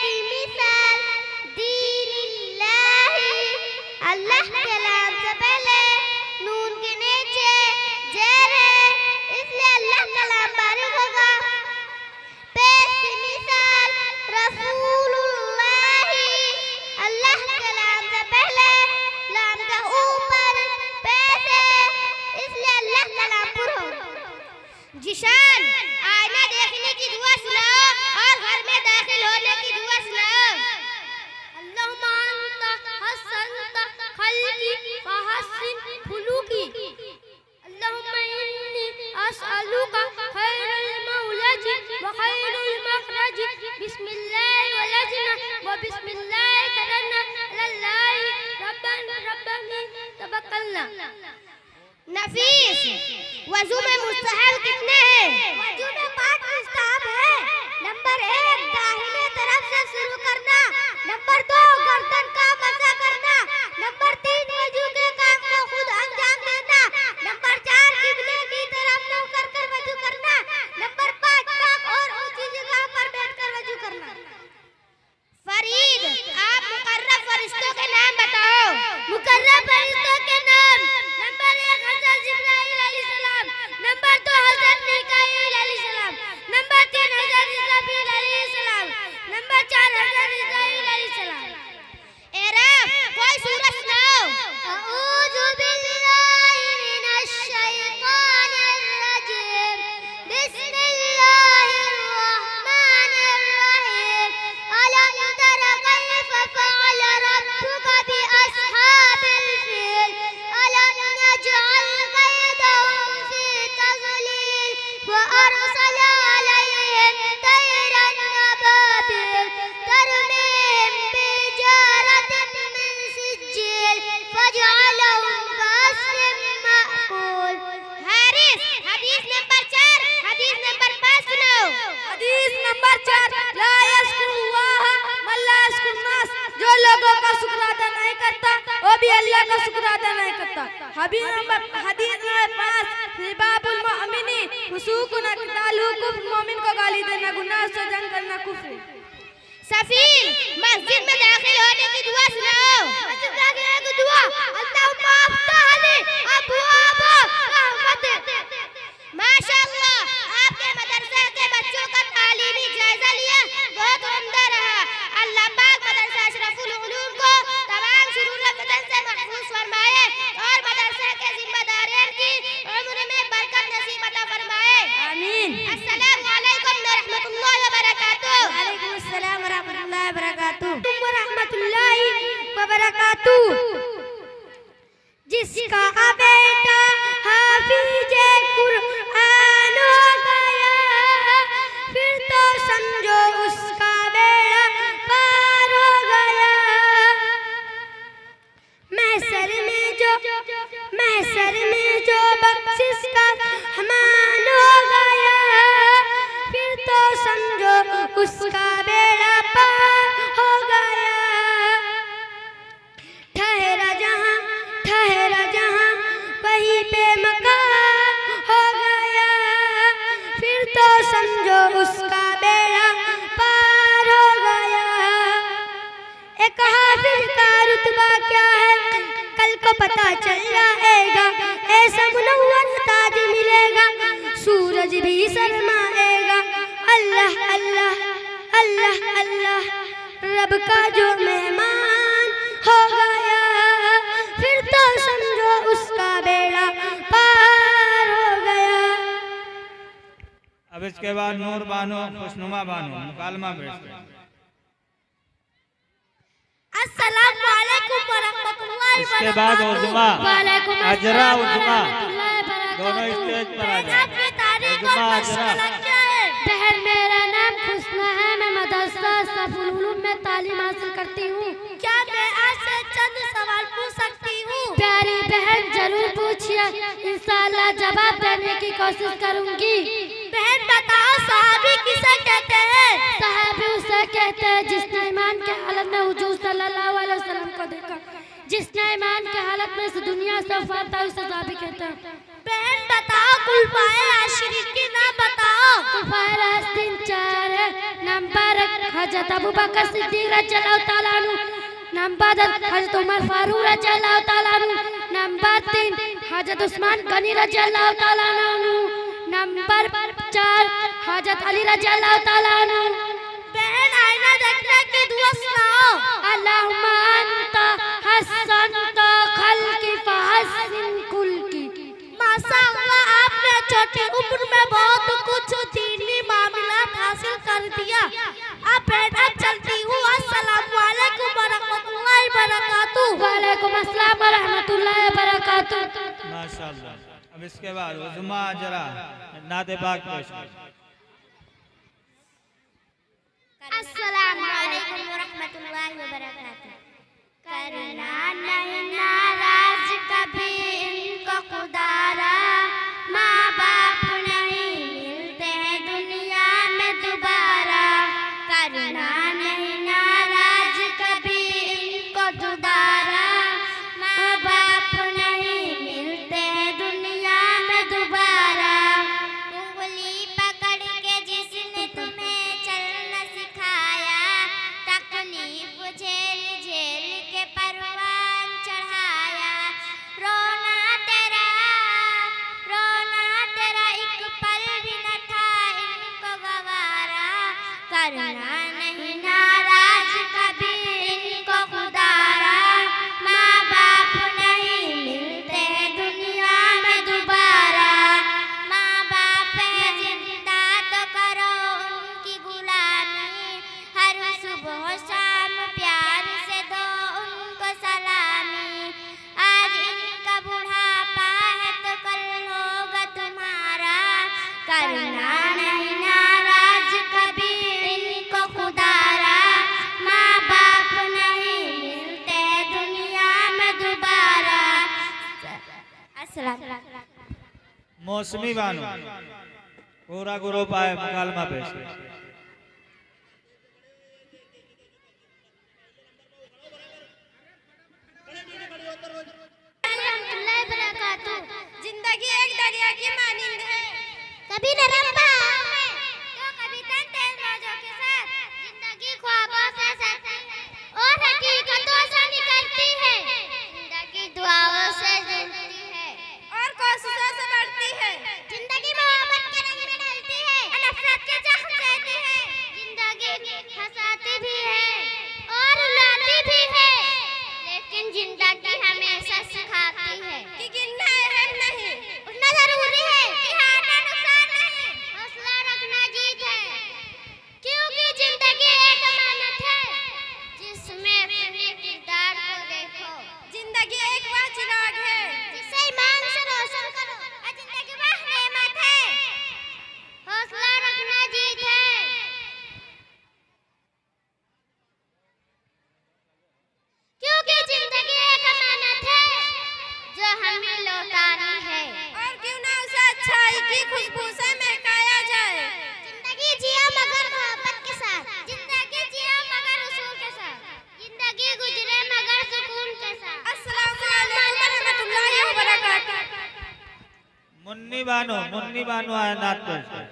की मिसाल दीनिल्लाही, अल्लाह के नाम से पहले नून के नीचे जेर है, इसलिए अल्लाह का नाम बारिक होगा। पेश की मिसाल रसूलुल्लाही, अल्लाह के नाम से पहले नाम के ऊपर पेश है, इसलिए अल्लाह का नाम पुर होगा। जिशान, आईना देखने की दुआ सुनाओ और घर में दाखिल होने की दुआ सुनाओ। अल्लाहुम्मा अंता हसनता खल्की फहस्सिन खुलुकी, अल्लाहुम्मा इन्नी अस्अलुका खैरल मौलजी व खैरुल मखरजी, बिस्मिल्लाहि वलजना व बिस्मिल्लाहि करना अल्लाहि रब्बनी तवक्कलना। नफीस, वज़ू में मुस्तहब कितने हैं? वज़ू में 5 मुस्तहब है। नंबर 1 दाहिने तरफ से शुरू करना, नंबर 2 गर्दन का मसा करना, नंबर 3 वज़ू के काम को खुद अंजाम देना, नंबर 4 किबले की तरफ मुंह कर कर वज़ू करना, नंबर 5 पाक और ऊंची जगह पर बैठकर वज़ू करना। फरीद, आप मुकर्रब फरिश्तों के नाम बताओ। मुकर्रब फरिश्तों के नाम, नंबर 1 हज़रत जिब्राइल अलैहिस्सलाम, नंबर 2 हज़रत मीकाईल अलैहिस्सलाम, नंबर 3 हज़रत इसराफील अलैहिस्सलाम, नंबर 4 हज़रत इस्राईल अलैहिस्सलाम। एराफ, कोई सूरत सुनाओ। अऊज़ु बिल्लाहि मिनश शैतानिर रजीम, बिस्मिल्लाहिर रहमानिर रहीम, अलम तरा कैफ़ फ़अल रब्बुका बि अस्हाबिल फ़ील, अलम नजअल कैदहुम फ़ी तज़लील, व अरसल अलैहिम तैरन अबाबिल, तरमीहिम बिहिजारतिन मिन सिज्जील, फजअलहुम कअस्फिन मअकूल। हारिस, हदीस नंबर 4, हदीस नंबर 5 सुनाओ। हदीस नंबर 4, ला यस्कुरुल्लाह मन ला यस्कुरुन्नास, जो लोगों का शुक्र अदा नहीं करता वो भी अल्लाह का शुक्र अदा नहीं करता। हदीस नंबर 5, सिबाबुल मुअमिनी फुसूकुन क़ितालु कुफ्र, मोमिन को गाली देना गुनाह, से जंग करना कुफ्र। सफील, मस्जिद में दाखिल होने की दुआ सुनाओ। मस्जिद दाखिल होने की दुआ, अल्लाहुम्मा अफ्तह ली अबवाब रहमतिक। माशाअल्लाह, आपके मदरसे के बच्चों का तालीमी जायजा लिया, बहुत उम्दा रहा। अल्लाह पाक मदरसा अशरफुल उलूम को तमाम शुरूर फितन से महफूज फरमाए और मदरसे के जिम्मेदारियों की उम्र में बरकत नसीब अता फरमाए। आमीन। अस्सलामु अलैकुम व रहमतुल्लाहि व बरकातुहू। वालेकुम अस्सलाम व रहमतुल्लाहि व बरकातुहू। व रहमतुल्लाहि व बरकातुहू। जिसका बेटा हाफिज़े कुरान हो गया, फिर तो समझो उसका बेड़ा पार हो गया। महशर में जो बख्शिश का हमान हो गया, फिर तो समझो उसका बेड़ा पार हो गया। ठहरा जहाँ वहीं पे मकान हो गया, फिर तो समझो उसका बेड़ा पार हो गया। एक हाफिज का रुतबा क्या है कल को पता चल जाएगा, ऐसा मुनव्वर ताज मिलेगा, सूरज भी शर्माएगा। अल्लाह अल्लाह अल्लाह अल्लाह, रब का जो मेहमान हो गया, फिर तो समझो उसका बेड़ा पार हो गया। अब इसके बाद नूर बानो, खुशनुमा बानो, मुकालमा बैठ गए। अस्सलामु अलैकुम व रहमतुल्लाहि व इसके बाद उज़्मा, अजरा उज़्मा, दोनों स्टेज पर आ जाए। उज़्मा अजरा। बहन, मेरा नाम खुशना है, मैं मदरसा अशरफुल उलूम में तालीम हासिल करती हूँ। क्या मैं आपसे चंद सवाल पूछ सकती हूँ? प्यारी बहन, जरूर पूछिए, इंशाअल्लाह जवाब देने की कोशिश करूँगी। बहन बताओ, सहाबी किसे कहते हैं? सहाबी उसे कहते हैं जिसने ईमान के हालत में हुजूर सल्लल्लाहु अलैहि वसल्लम को देखा, जिसने ईमान के हालत में इस दुनिया से वफात पाई उसे सहाबी कहते हैं। बहन बताओ, खुलफाए राशिदीन के नाम बताओ। खुलफाए राशिदीन 4 है। नंबर 1 हजरत अबू बकर सिद्दीक रज़ियल्लाहु ताला अन्हु। नंबर 2 हजरत उमर फारूक रज़ियल्लाहु ताला अन्हु। नंबर 3 हजरत उस्मान गनी रज़ियल्लाहु ताला अन्हु। नंबर 4 हजरत अली रज़ियल्लाहु ताला अन्हु। बहन आईना देखने की दुआ सुनाओ। अल्लाहुम्मा अंता हसनता खल्की फहस्सिन कुल्की। माशाअल्लाह, आपने छोटी उम्र में बहुत कुछ दीनी मामलात हासिल कर दिया। अब चलती हूँ। अस्सलाम वालेकुम व रहमतुल्लाहि व बरकातुहू। वालेकुम अस्सलाम व रहमतुल्लाहि व बरकातुहू। माशाअल्लाह। अब इसके बाद उज़्मा जरा नाते पाक पेश करें। अस्सलाम वालेकुम व रहमतुल्लाहि व बरकातुहू। करना नहीं नाराज कभी इनको खुदारा, माँ बाप नहीं मिलते हैं दुनिया में दोबारा। करना नहीं नाराज कभी इनको खुदारा, माँ बाप नहीं मिलते हैं दुनिया में दोबारा। उंगली पकड़ के जिसने तुम्हें चलना सिखाया, तकलीफ झेल झेल के परवान चढ़ाया। रोना तेरा एक पल भी न था इनको गवारा। करना नहीं नाराज कभी इनको खुदारा, माँ बाप नहीं मिलते दुनिया में दोबारा। माँ बाप है जिंदा तो करो उनकी गुलामी, हर सुबह शाम प्यार से दो उनको सलामी। आज इनका बुढ़ापा है तो कल होगा तुम्हारा। करना नहीं नाराज कभी इनको खुदारा, माँ बाप नहीं मिलते दुनिया में दोबारा। अस्सलाम। मौसमी बानो पूरा ग्रुप आए मुकालमा पेश करें। जिंदगी एक दरिया की मानिंद है, कभी नरम बहाव में तो कभी तेज मौजों के साथ। जिंदगी ख्वाबों से सजती है और हकीकतों से निकलती है। जिंदगी दुआओं से जुड़ती है और कोशिशों से बढ़ती है। जिंदगी मोहब्बत के रंग में ढलती है और नफरत के जख्म देती है। जिंदगी हंसाती भी है और रुलाती भी है, लेकिन जिंदगी हमेशा सिखाती है कि गिरना अहम नहीं, उठना जरूरी है, कि हारना नुकसान नहीं, हौसला रखना जीत है। क्योंकि जिंदगी एक अमानत है जिसमें अपने किरदार को देखो। जिंदगी एक वह चिराग है जिसे ईमान से रोशन करो। और जिंदगी वह नेमत है, हौसला रखना जीत है। क्योंकि जिंदगी एक अमानत है जो हमें लौटानी है, और क्यों ना उसे अच्छाई की खुशबू से महकाया जाए। जिंदगी जिया मगर मोहब्बत के साथ, जिंदगी जिया मगर उसूल के साथ, जिंदगी गुजरे मगर सुकून के साथ। अस्सलाम वालेकुम व रहमतुल्लाहि व बरकातुहू। मुन्नी बानो आए नात पेश करें।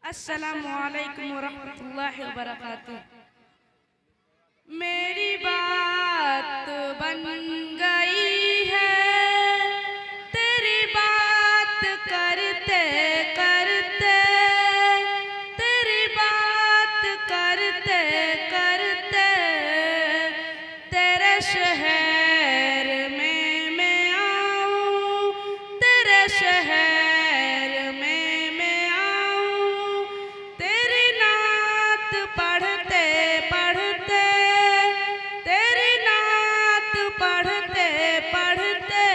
अस्सलामु अलैकुम वरहमतुल्लाहि वबरकातुहू। मेरी बात बन गई है तेरी बात करते करते, तेरी बात करते करते। तेरे शहर में मैं आऊं, तेरे शहर में मैं आऊं। तेरी नात पढ़ते पढ़ते, तेरी नात पढ़ते पढ़ते।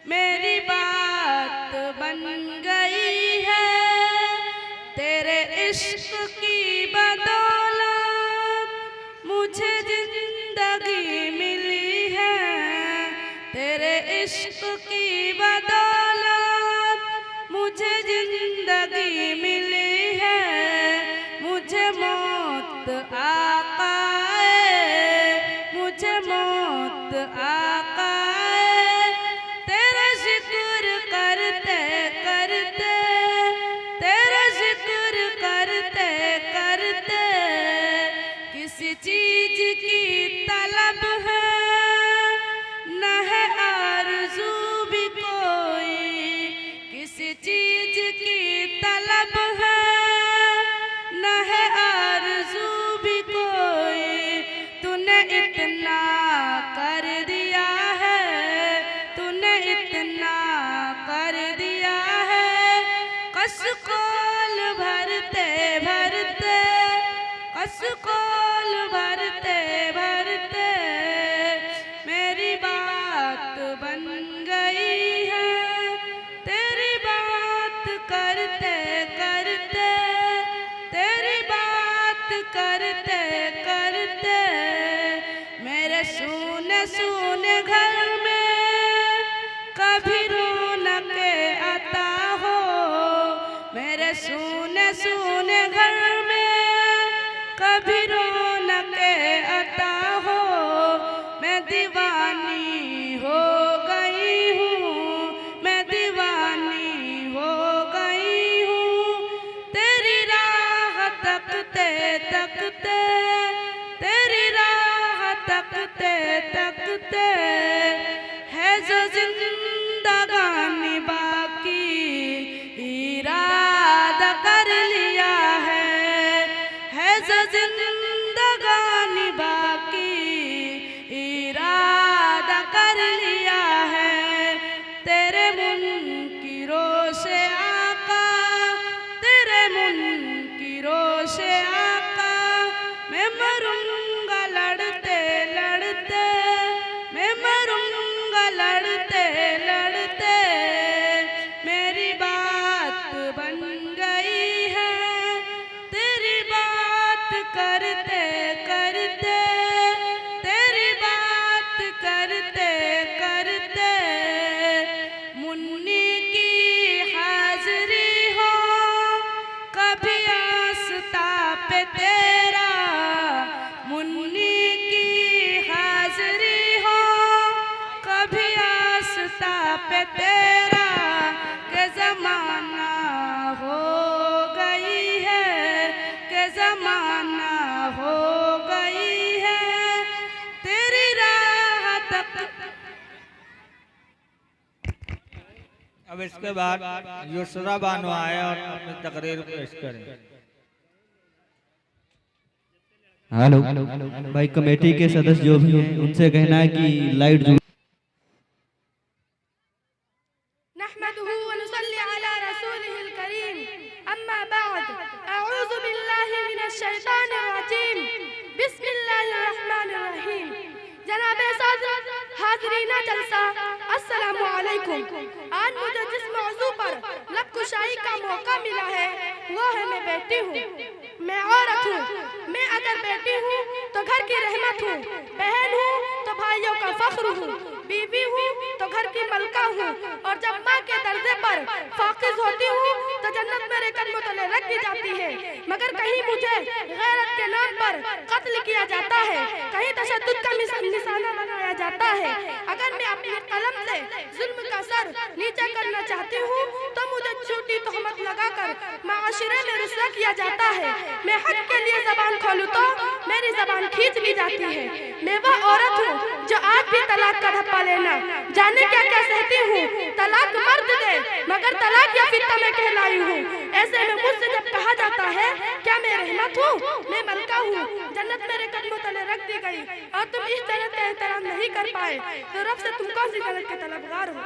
मेरी बात बन गई है तेरे इश्क की बदौलत, मुझे जिंदगी मिली है तेरे इश्क की बदौलत। कसकोल भरते भरते कसकोल भरते भरते मेरी बात बन गई है। तेरी बात करते करते तेरी बात करते करते मेरे सूने सूने घर में कभी रौनक आता हो। मेरे सूने सूने घर में कभी रौनक आता हो। मैं दीवानी हो गई हूँ, मैं दीवानी हो गई हूँ। तेरी राह तकते तकते तेरी राह तकते तकते है जो जिंदगानी बाकी इरादा कर लिया है जो जिंदगानी बाकी इरादा कर लिया है। तेरे मुनकिरों से आका तेरे मुनकिरों से आका मैं मरूंगा लड़ते लड़ते मैं मरूंगा लड़ते लड़ते। मेरी बात बन गई है तेरी बात करते करते तेरी बात करते करते। मुन्नी की हाजिरी हो कभी आस्था पे तेरा। मुन्नी की हाजिरी हो कभी आस्था पे तेरा। के जमाना हो गई है के जमाना हो गई है तेरी राह तक। अब इसके बाद युसरा बानो आए और अपनी तकरीर पेश करें। हेलो भाई, कमेटी के सदस्य जो भी हैं उनसे कहना है कि लाइट जो नहमदुहु व नुसल्ली अला रसूलिहिल करीम। अम्मा बाद, अऊज़ु बिल्लाहि मिनश शैतानिर रजीम। बिस्मिल्लाहिर रहमानिर रहीम। जनाबे सादर हाज़रीना जलसा, अस्सलामु अलैकुम। आज मुझे जिस मौजू पर लब कुशाई का मौका मिला है वो है मैं बेटी हूँ, मैं औरत हूँ। मैं अगर बेटी हूँ तो घर की रहमत हूँ, बहन हूँ तो भाइयों का फख्र हूँ, बीवी हूँ तो घर की मलका हूँ। और जब माँ के दर्जे पर फाकिज होती हूँ तो जन्नत मेरे कदमों तले रख दी जाती है। मगर कहीं मुझे गैरत के नाम पर कत्ल किया जाता है, कहीं तशद्दुद का निशाना बनाया जाता है। अगर मैं अपने कलम से जुल्म का सर नीचे करना चाहती हूँ तो मुझे झूठी तोहमत लगाकर माशरे में रुस्वा किया जाता है। मैं हक के लिए जबान खोलूं तो मेरी जबान खींच ली जाती है। मैं वह औरत हूँ जो आज भी तलाक का धप्पा लेना जाने क्या क्या सहती हूँ। तलाक मर्द दे मगर तलाक या फित्ता में कहलाई हूँ। ऐसे में मुझसे जब कहा जाता है क्या मैं रहमत हूँ, मैं मलका हूँ, जन्नत मेरे कदमों तले रख दी गई और तुम इस तरह का एहतराम नहीं कर पाए तो रब से तुम कौन सी जन्नत के तलबगार हो।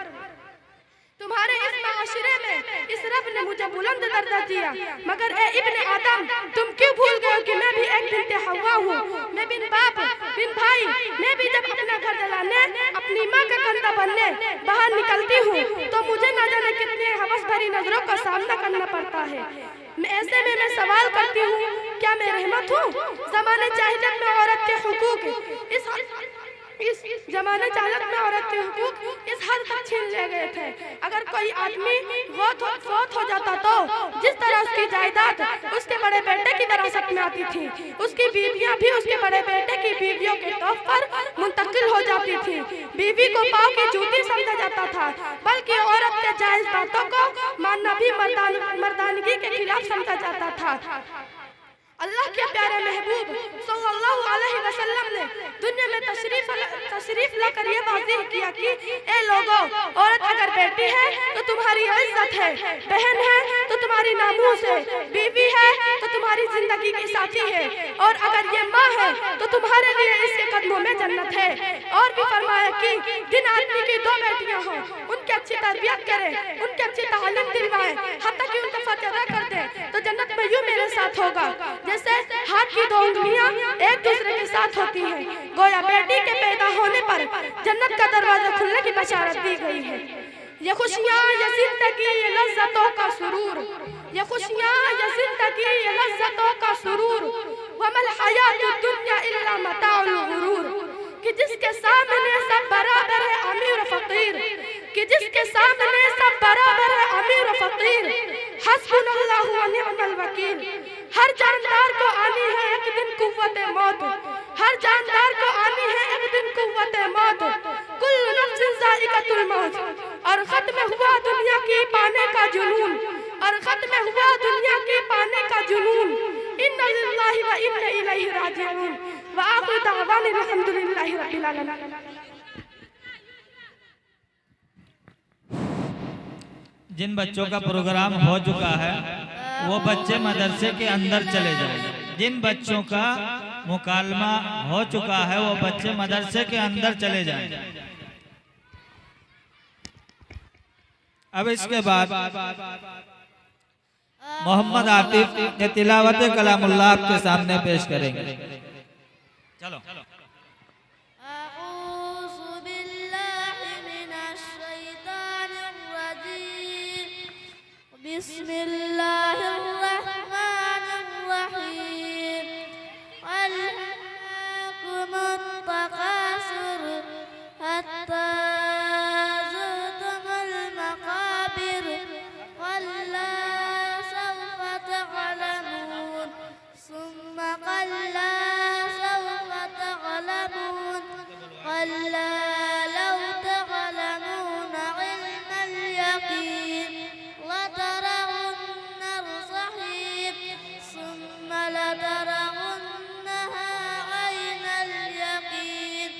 तुम्हारे इस माशरे में इस रब ने मुझे बुलंद दर्जा दिया, मगर ए इब्ने आदम तुम क्यों भूल गए कि मैं भी एक बिन्ते हव्वा हूँ। मैं बिन बाप बिन भाई मैं भी जब अपना घर जलाने अपनी माँ का कंधा बनने बाहर निकलती हूँ तो मुझे न जाने कितनी हवस भरी नजरों का सामना करना पड़ता है। ऐसे में मैं सवाल करती हूँ क्या मैं रहमत हूँ। जमाने जाहिलियत में औरत के हुकूक इस जमाने जाहिलियत में औरत के हुकूक इस हद तक छीन ले गए थे। अगर कोई आदमी फौत हो जाता तो जिस तरह उसकी जायदाद उसके बड़े बेटे की विरासत में आती थी, उसकी बीवियां भी उसके बड़े बेटे की बीवियों के तौर पर मुंतकिल हो जाती थी। बीवी को पाँव की जूती समझा जाता था, बल्कि औरत के जायज बातों को मानना भी मर्दानगी के खिलाफ समझा जाता था। अल्लाह के प्यारे महबूब सल्लल्लाहु अलैहि वसल्लम ने दुनिया में तशरीफ लाकर ये वाज़ेह किया कि ए लोगों, औरत अगर बेटी है तो तुम्हारी इज्जत है, बहन है तो तुम्हारी नामूस है, बीवी है तो तुम्हारी जिंदगी की साथी है, और अगर ये माँ है तो तुम्हारे लिए इसके कदमों में जन्नत है। और भी फरमाया कि जिन आदमी की दो बेटियां हों उनकी अच्छी तरबियत करें, उनकी अच्छी तालीम दिलवाएं, हत्ता कि उनका फतह अदा कर दे तो जन्नत में यूं मेरे साथ होगा जैसे हाथ की दो उंगलियां एक दूसरे के साथ होती हैं। गोया बेटी के पैदा होने पर जन्नत का दरवाजा खुलने की बशारत दी गई है। ये खुशियाँ, ये जिंदगी, ये लज्जतों का सुरूर, ये खुशियाँ, ये जिंदगी, ये लज्जतों का सुरूर, वमल हयातुद दुनिया इल्ला मताउल गुरूर, कि जिसके सामने सब बराबर है अमीर फकीर, कि जिसके सामने सब बराबर है अमीर फकीर, हस्बुनल्लाहु व निअमल वकील। हर जानदार को आनी है एक दिन कुव्वत मौत, हर जानदार को आनी है एक दिन कुव्वत मौत। कुल्लु नफ्सिन ज़ाइक़तुल मौत। और खत्म हुआ दुनिया की पाने का जुनून, और खत्म हुआ दुनिया की पाने का जुनून। इन्ना लिल्लाहि व इन्ना इलैहि राजिऊन। व आखिरु दावाना अल्हम्दुलिल्लाहि रब्बिल आलमीन। जिन बच्चों का प्रोग्राम हो चुका है वो बच्चे मदरसे के अंदर चले जाएं। जिन बच्चों का मुकालमा हो चुका है वो बच्चे मदरसे के अंदर चले जाएं। अब इसके बाद मोहम्मद आतिफ ये तिलावत कलामुल्लाह आपके सामने पेश करेंगे। चलो बिस्मिल्लाहिर्रहमानिर्रहीम। अल्हाकुमुत तकासुर हत्ता ज़ुरतुमुल मक़ाबिर कल्ला सौफ़ा तअलमून सुम्मा कल्ला सौफ़ा तअलमून कल्ला लौ तअलमून इल्मल यक़ीन लतरवुन्नल जहीम सुम्मा लतरवुन्नहा ऐनल यक़ीन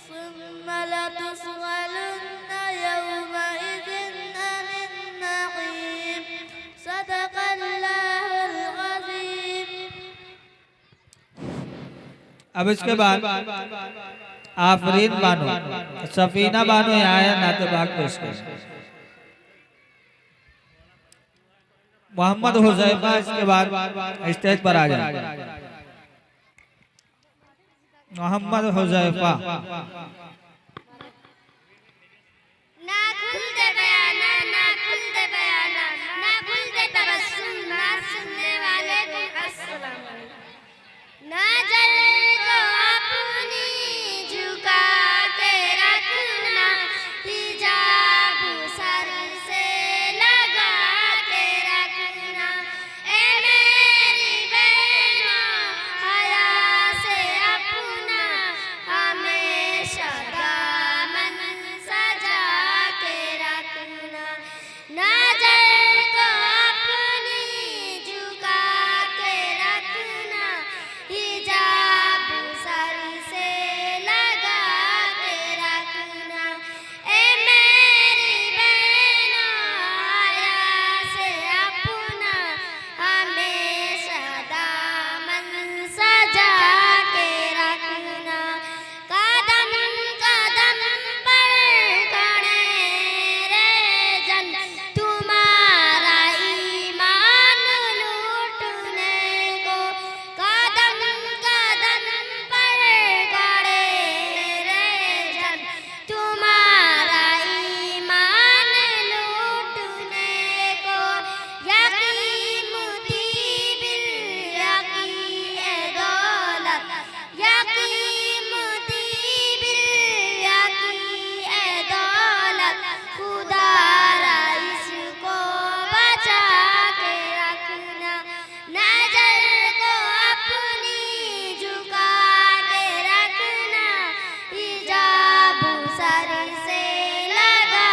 सुम्मा लतुस्अलुन्न यौमइज़िन अनिन नईम। सदक़ल्लाहुल अज़ीम। अब इसके बाद आफरीन बानो, सफीना बानो यहाँ है, नाते बाग पेश कर। मोहम्मद हुज़ैफा इसके बाद स्टेज पर आ जाए। मोहम्मद हुज़ैफा। ना खुलते बयाना, ना खुलते बयाना, ना खुलते तबस्सुम, ना सुनने वाले को अस्सलाम अलैकुम। ना जल को अपनी झुका के रखना, हिजाब सर से लगा के रखना। ए मेरी बहनों, हया से अपना हमेशा दामन सजा के रखना। ना जल को अपनी झुका के रखना, हिजाब सर से लगा के रखना। ए मेरी बहनों, हया से अपना हमेशा दामन सजा के रखना। कदम कदम पर खड़े रहे जन, तुम्हारा ईमान लूटने को। कदम कदम पर खड़े रहे जन, तुम्हारा ईमान लूटने को। यकीमुती बिल यकी ए दौलत, यकीमुती बिल यकी ए दौलत, खुदारा इसको बचा के रखना। नजर को अपनी झुका के रखना, हिजाब सर से लगा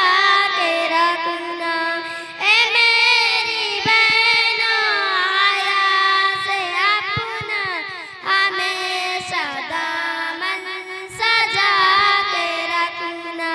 के रखना। ए मेरी बहनों, हया से अपना हमेशा दामन सजा के रखना।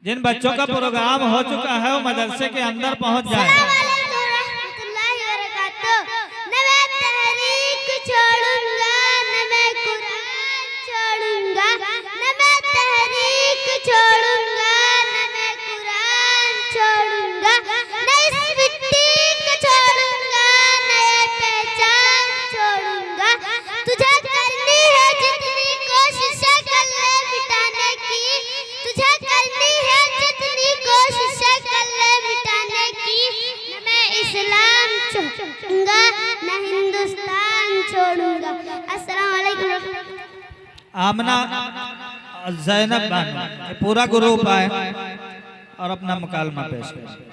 जिन बच्चों का प्रोग्राम हो चुका है वो मदरसे के अंदर पहुंच जाए। रहमतुल्लाहि व बरकातुहू। न मैं तहरीक छोड़ूंगा, न मैं छोड़ूंगा। अस्सलाम वालेकुम। आमना जैनब बानो ये पूरा ग्रुप आए और अपना मुकालमा पेश करें।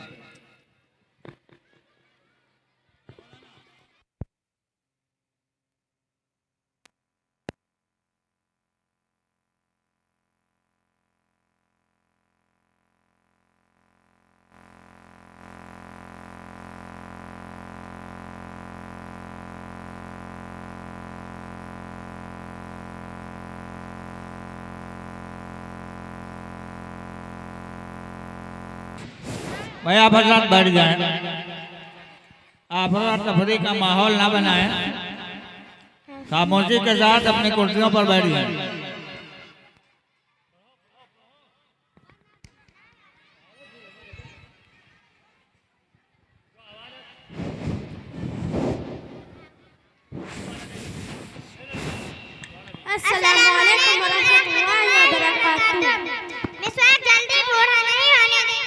भाई आप हजरात बैठ जाएं, आप हजरात तफरी का माहौल ना बनाएं, खामोशी के साथ अपनी कुर्सियों पर बैठ जाएं। अस्सलाम वालेकुम वरहमतुल्लाहि वबरकातुहू। मिसवाक जल्दी बूढ़ा नहीं होने दे।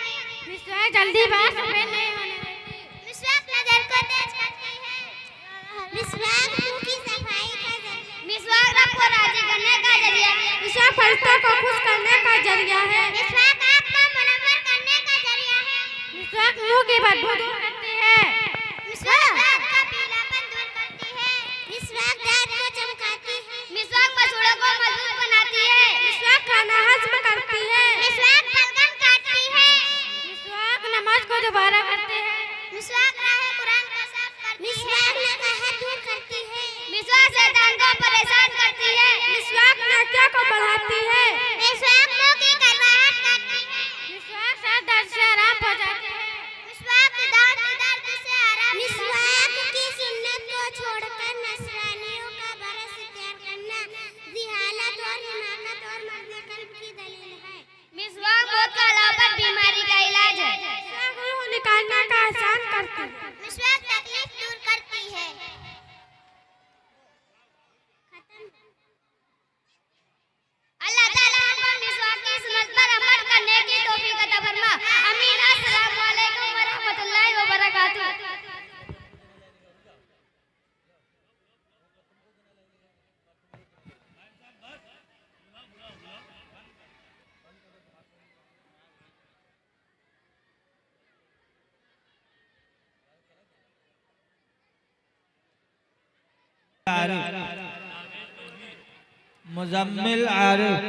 मिसवाक जल्दी बाहर सफेद नहीं होने देती। मिसवाक नजर को तेज करती है। मिसवाक मुंह की सफाई का जरिया। मिसवाक रब को राजी करने का जरिया। मिसवाक फरिश्तों को खुश करने का जरिया है। मिसवाक आँख को मुनव्वर करने का जरिया है। मिसवाक मुंह की बदबू दूर करती है। मिसवाक दांत का पीलापन दूर करती है। मिसवाक दांत को चमकाती है। मिसवाक मसूड़ों को मजबूत बनाती है। मिसवाक खाना हजम करती है। मिसवाक बलगम काटती है। मिसवाक नमाज को दोबारा करती है। मिसवाक राह कुरान को साफ करती है। मिसवाक नकाहत दूर करती है। मिसवाक शैतान को परेशान करती है। मिसवाक नाक्या को बढ़ाती है। मिसवाक मुंह की करवाहट करती है। मिसवाक सर दर्द से आराम पहुंचाती है। मिसवाक दांत दर्द से आराम। मिसवाक की सुन्नत को छोड़कर नसरानियों का बरस तैयार करना जिहालत और हिमाकत और मर्द कल्ब की दलील है। मिसवाक मौत का अलापत बीमारी का इलाज है। मिसवाक रूह निकालने का आसान करती है। मिसवाक तकलीफ दूर करती है। अल्लाह ताला हमको मिसवाक की सुन्नत पर अमल करने की तौफीक अता फरमा। आमीन। अस्सलाम वालेकुम व रहमतुल्लाहि व बरकातुहू। मुजम्मिल आरिफ